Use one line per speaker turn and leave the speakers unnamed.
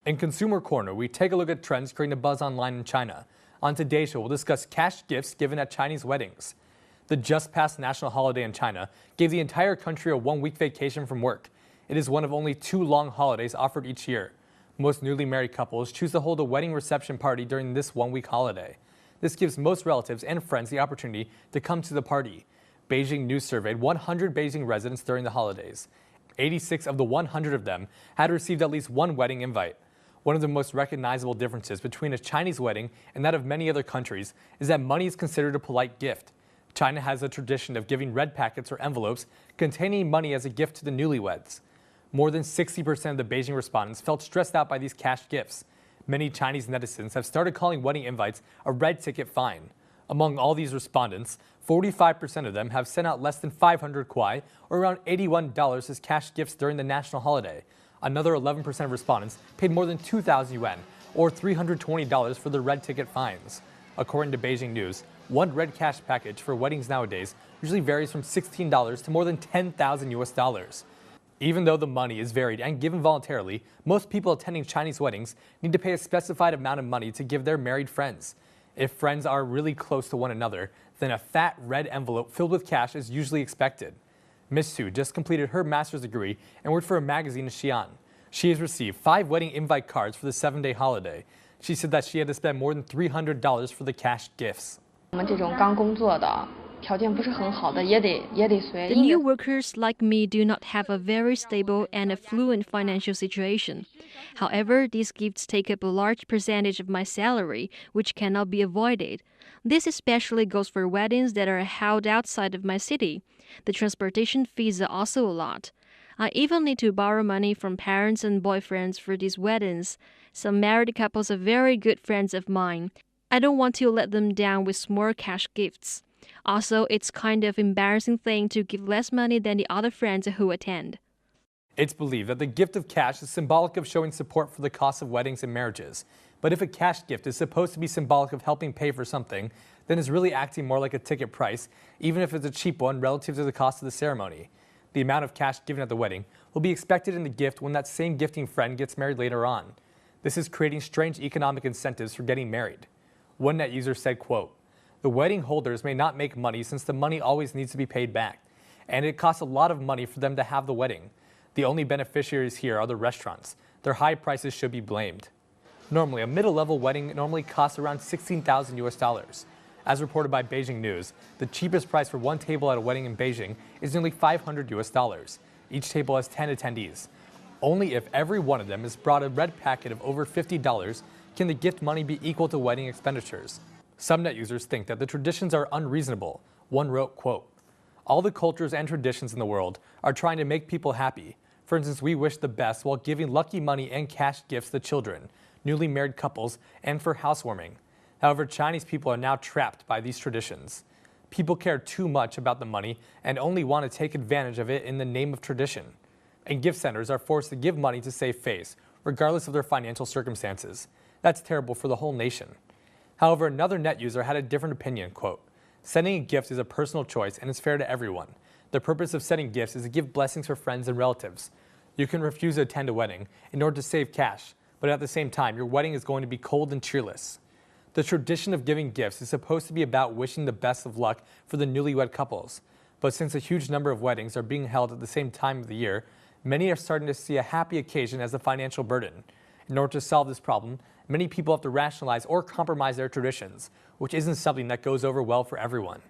In Consumer Corner, we take a look at trends creating a buzz online in China. On today's show, we'll discuss cash gifts given at Chinese weddings. The just passed national holiday in China gave the entire country a one-week vacation from work. It is one of only 2 long holidays offered each year. Most newly married couples choose to hold a wedding reception party during this one-week holiday. This gives most relatives and friends the opportunity to come to the party. Beijing News surveyed 100 Beijing residents during the holidays. 86 of the 100 of them had received at least one wedding invite. One of the most recognizable differences between a Chinese wedding and that of many other countries is that money is considered a polite gift. China has a tradition of giving red packets or envelopes containing money as a gift to the newlyweds. More than 60% of the Beijing respondents felt stressed out by these cash gifts. Many Chinese netizens have started calling wedding invites a red ticket fine. Among all these respondents, 45% of them have sent out less than 500 kuai, or around $81 as cash gifts during the national holiday. Another 11% of respondents paid more than 2,000 yuan, or $320 for the red ticket fines. According to Beijing News, one red cash package for weddings nowadays usually varies from $16 to more than 10,000 US dollars. Even though the money is varied and given voluntarily, most people attending Chinese weddings need to pay a specified amount of money to give their married friends. If friends are really close to one another, then a fat red envelope filled with cash is usually expected. Miss Su just completed her master's degree and worked for a magazine in Xi'an. She has received 5 wedding invite cards for the 7-day holiday. She said that she had to spend more than $300 for the cash gifts.
The
new workers like me do not have a very stable and affluent financial situation. However, these gifts take up a large percentage of my salary, which cannot be avoided. This especially goes for weddings that are held outside of my city. The transportation fees are also a lot. I even need to borrow money from parents and boyfriends for these weddings. Some married couples are very good friends of mine. I don't want to let them down with small cash gifts. Also, it's kind of embarrassing thing to give less money than the other friends who attend.
It's believed that the gift of cash is symbolic of showing support for the cost of weddings and marriages. But if a cash gift is supposed to be symbolic of helping pay for something, then it's really acting more like a ticket price, even if it's a cheap one relative to the cost of the ceremony. The amount of cash given at the wedding will be expected in the gift when that same gifting friend gets married later on. This is creating strange economic incentives for getting married. One net user said, quote, "The wedding holders may not make money since the money always needs to be paid back, and it costs a lot of money for them to have the wedding. The only beneficiaries here are the restaurants. Their high prices should be blamed." Normally, a middle-level wedding normally costs around 16,000 US dollars. As reported by Beijing News, the cheapest price for one table at a wedding in Beijing is nearly 500 US dollars. Each table has 10 attendees. Only if every one of them has brought a red packet of over $50 can the gift money be equal to wedding expenditures. Some net users think that the traditions are unreasonable. One wrote, quote, "All the cultures and traditions in the world are trying to make people happy. For instance, we wish the best while giving lucky money and cash gifts to children, newly married couples, and for housewarming. However, Chinese people are now trapped by these traditions. People care too much about the money and only want to take advantage of it in the name of tradition. And gift centers are forced to give money to save face, regardless of their financial circumstances. That's terrible for the whole nation." However, another net user had a different opinion, quote, "Sending a gift is a personal choice and is fair to everyone. The purpose of sending gifts is to give blessings for friends and relatives. You can refuse to attend a wedding in order to save cash, but at the same time, your wedding is going to be cold and cheerless." The tradition of giving gifts is supposed to be about wishing the best of luck for the newlywed couples. But since a huge number of weddings are being held at the same time of the year, many are starting to see a happy occasion as a financial burden. In order to solve this problem, many people have to rationalize or compromise their traditions, which isn't something that goes over well for everyone.